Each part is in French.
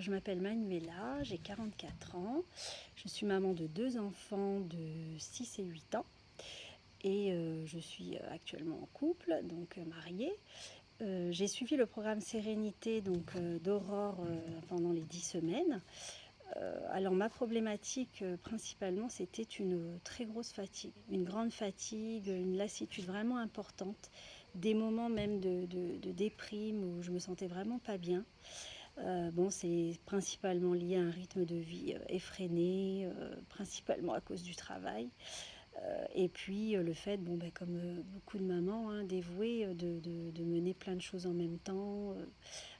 je m'appelle Manuela, j'ai 44 ans. Je suis maman de 2 enfants de 6 et 8 ans et je suis actuellement en couple, donc mariée. J'ai suivi le programme Sérénité d'Aurore pendant les 10 semaines. Alors ma problématique principalement, c'était une très grosse fatigue, une grande fatigue, une lassitude vraiment importante, des moments même de déprime où je me sentais vraiment pas bien. Bon, c'est principalement lié à un rythme de vie effréné, principalement à cause du travail. Et puis le fait, bon, ben, comme beaucoup de mamans, hein, dévouées, de mener plein de choses en même temps,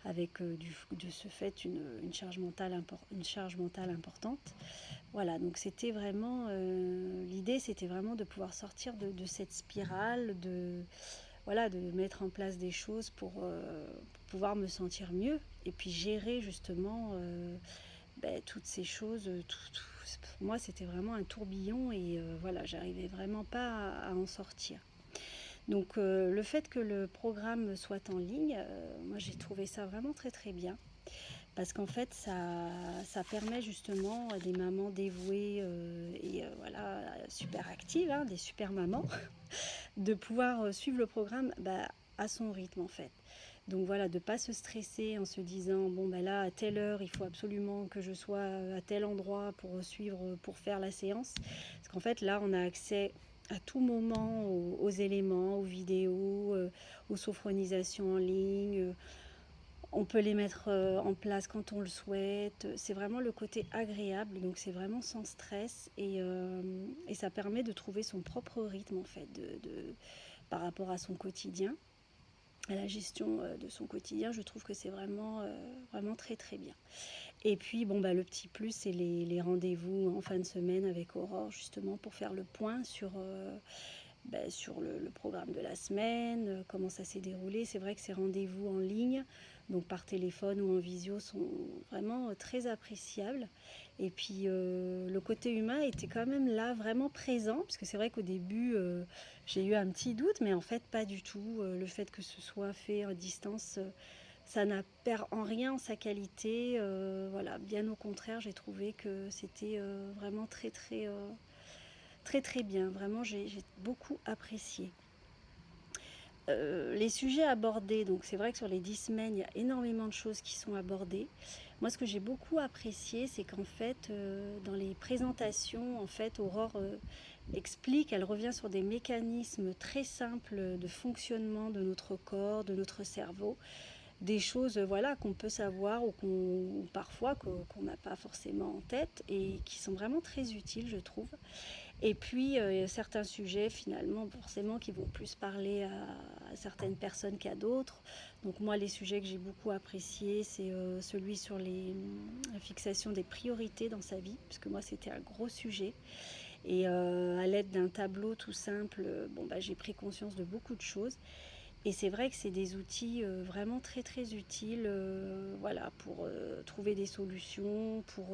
avec de ce fait une charge mentale importante. Voilà, donc c'était vraiment, l'idée c'était vraiment de pouvoir sortir de cette spirale, voilà, de mettre en place des choses pour pouvoir me sentir mieux et puis gérer justement toutes ces choses. Pour moi, c'était vraiment un tourbillon et voilà, j'arrivais vraiment pas à en sortir. Donc le fait que le programme soit en ligne, moi j'ai trouvé ça vraiment très très bien. Parce qu'en fait, ça permet justement à des mamans dévouées et voilà, super actives, hein, des super mamans, de pouvoir suivre le programme à son rythme en fait. Donc voilà, de ne pas se stresser en se disant bon ben là à telle heure il faut absolument que je sois à tel endroit pour suivre, pour faire la séance. Parce qu'en fait là on a accès à tout moment aux éléments, aux vidéos, aux sophronisations en ligne. On peut les mettre en place quand on le souhaite. C'est vraiment le côté agréable, donc c'est vraiment sans stress et ça permet de trouver son propre rythme en fait par rapport à son quotidien, à la gestion de son quotidien. Je trouve que c'est vraiment très très bien. Et puis bon le petit plus c'est les rendez-vous en fin de semaine avec Aurore justement pour faire le point sur le programme de la semaine, comment ça s'est déroulé. C'est vrai que ces rendez-vous en ligne, donc par téléphone ou en visio, sont vraiment très appréciables. Et puis le côté humain était quand même là, vraiment présent, parce que c'est vrai qu'au début, j'ai eu un petit doute, mais en fait pas du tout. Le fait que ce soit fait à distance, ça n'a perd en rien en sa qualité. Voilà, bien au contraire, j'ai trouvé que c'était vraiment très très bien, vraiment j'ai beaucoup apprécié. Les sujets abordés, donc c'est vrai que sur les 10 semaines, il y a énormément de choses qui sont abordées. Moi, ce que j'ai beaucoup apprécié, c'est qu'en fait, dans les présentations, en fait, Aurore explique, elle revient sur des mécanismes très simples de fonctionnement de notre corps, de notre cerveau, des choses voilà, qu'on peut savoir ou parfois qu'on n'a pas forcément en tête et qui sont vraiment très utiles, je trouve. Et puis, certains sujets, finalement, forcément, qui vont plus parler à certaines personnes qu'à d'autres. Donc moi, les sujets que j'ai beaucoup appréciés, c'est celui sur la fixation des priorités dans sa vie, parce que moi, c'était un gros sujet. Et à l'aide d'un tableau tout simple, j'ai pris conscience de beaucoup de choses. Et c'est vrai que c'est des outils vraiment très très utiles voilà, pour trouver des solutions, pour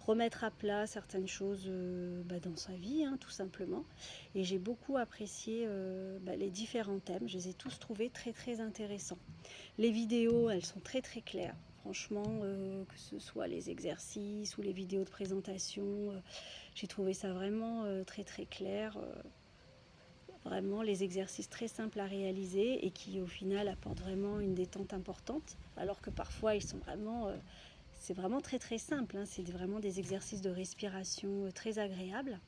remettre à plat certaines choses dans sa vie, hein, tout simplement. Et j'ai beaucoup apprécié les différents thèmes, je les ai tous trouvés très très intéressants. Les vidéos, elles sont très très claires. Franchement, que ce soit les exercices ou les vidéos de présentation, j'ai trouvé ça vraiment très très clair. Vraiment les exercices très simples à réaliser et qui au final apportent vraiment une détente importante, alors que parfois ils sont vraiment c'est vraiment très très simple, hein. C'est vraiment des exercices de respiration très agréables.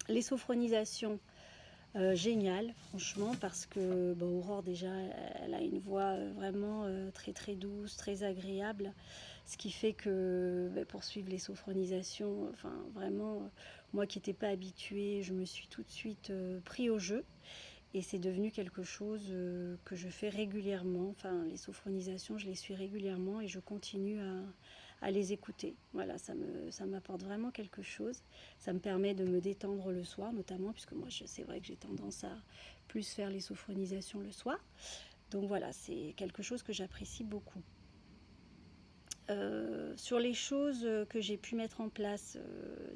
Les sophronisations, génial franchement, parce que Aurore déjà elle a une voix vraiment très très douce, très agréable, ce qui fait que pour suivre les sophronisations, enfin vraiment moi qui n'étais pas habituée, je me suis tout de suite pris au jeu et c'est devenu quelque chose que je fais régulièrement. Enfin les sophronisations je les suis régulièrement et je continue à les écouter. Voilà, ça m'apporte vraiment quelque chose. Ça me permet de me détendre le soir notamment, puisque moi c'est vrai que j'ai tendance à plus faire les sophronisations le soir. Donc voilà, c'est quelque chose que j'apprécie beaucoup. Sur les choses que j'ai pu mettre en place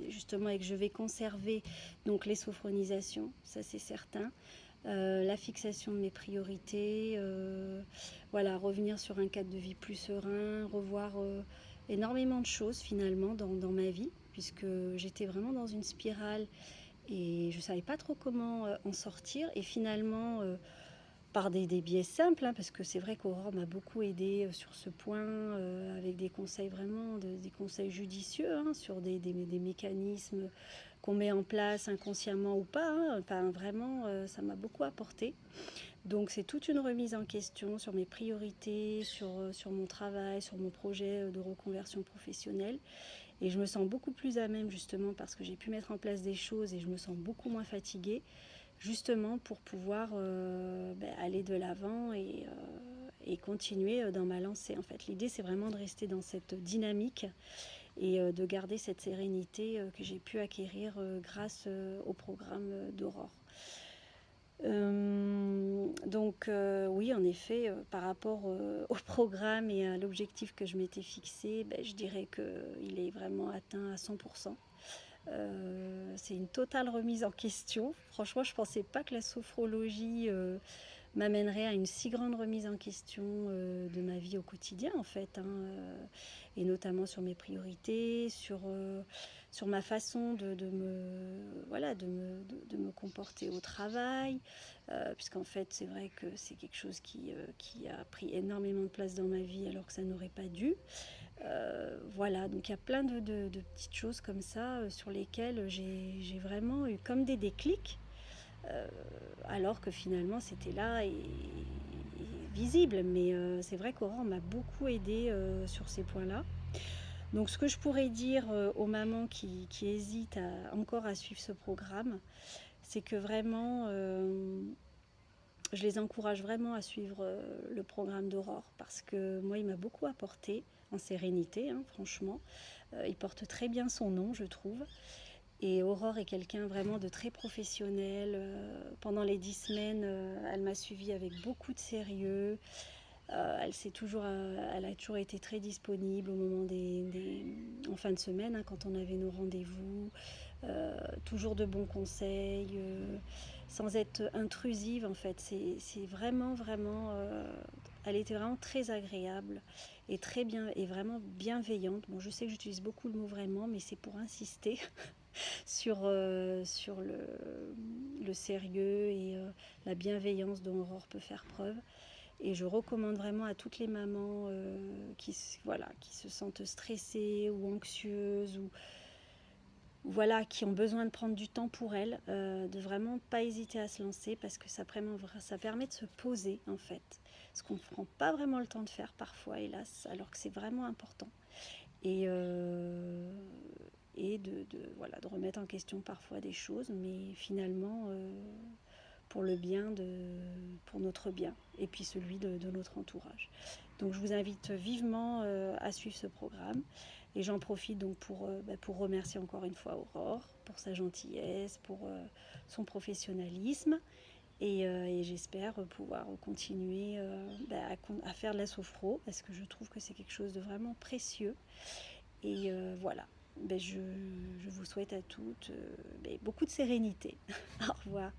justement et que je vais conserver, donc les sophronisations, ça c'est certain. La fixation de mes priorités, voilà, revenir sur un cadre de vie plus serein, revoir énormément de choses finalement dans ma vie, puisque j'étais vraiment dans une spirale et je ne savais pas trop comment en sortir. Et finalement, par des biais simples, hein, parce que c'est vrai qu'Aurore m'a beaucoup aidée sur ce point, avec des conseils vraiment, des conseils judicieux, hein, sur des mécanismes qu'on met en place inconsciemment ou pas, hein. Enfin, vraiment, ça m'a beaucoup apporté. Donc c'est toute une remise en question sur mes priorités, sur mon travail, sur mon projet de reconversion professionnelle. Et je me sens beaucoup plus à même justement parce que j'ai pu mettre en place des choses et je me sens beaucoup moins fatiguée justement pour pouvoir aller de l'avant et continuer dans ma lancée. En fait, l'idée c'est vraiment de rester dans cette dynamique et de garder cette sérénité que j'ai pu acquérir grâce au programme d'Aurore. Oui, en effet, par rapport au programme et à l'objectif que je m'étais fixé, je dirais qu'il est vraiment atteint à 100%. C'est une totale remise en question. Franchement, je ne pensais pas que la sophrologie m'amènerait à une si grande remise en question de ma vie au quotidien, en fait, hein, et notamment sur mes priorités, sur ma façon de me comporter au travail, puisqu'en fait, c'est vrai que c'est quelque chose qui a pris énormément de place dans ma vie alors que ça n'aurait pas dû. Voilà, donc il y a plein de petites choses comme ça sur lesquelles j'ai vraiment eu comme des déclics, alors que finalement c'était là et visible. Mais c'est vrai qu'Aurore m'a beaucoup aidée sur ces points-là. Donc ce que je pourrais dire aux mamans qui hésitent encore à suivre ce programme, c'est que vraiment je les encourage vraiment à suivre le programme d'Aurore parce que moi il m'a beaucoup apporté en sérénité, hein, franchement. Il porte très bien son nom, je trouve. Et Aurore est quelqu'un vraiment de très professionnel. Pendant les 10 semaines, elle m'a suivie avec beaucoup de sérieux. Elle a toujours été très disponible au moment en fin de semaine, hein, quand on avait nos rendez-vous. Toujours de bons conseils, sans être intrusive en fait. C'est vraiment, vraiment. Elle était vraiment très agréable et très bien et vraiment bienveillante. Bon, je sais que j'utilise beaucoup le mot vraiment, mais c'est pour insister sur le sérieux et la bienveillance dont Aurore peut faire preuve. Et je recommande vraiment à toutes les mamans qui se sentent stressées ou anxieuses ou voilà, qui ont besoin de prendre du temps pour elles, de vraiment pas hésiter à se lancer parce que ça permet de se poser en fait. Ce qu'on ne prend pas vraiment le temps de faire parfois, hélas, alors que c'est vraiment important. Et, de remettre en question parfois des choses, mais finalement pour notre bien et puis celui de notre entourage. Donc je vous invite vivement à suivre ce programme et j'en profite donc pour remercier encore une fois Aurore pour sa gentillesse, pour son professionnalisme et j'espère pouvoir continuer à faire de la sophro parce que je trouve que c'est quelque chose de vraiment précieux et voilà. Je vous souhaite à toutes beaucoup de sérénité. Au revoir.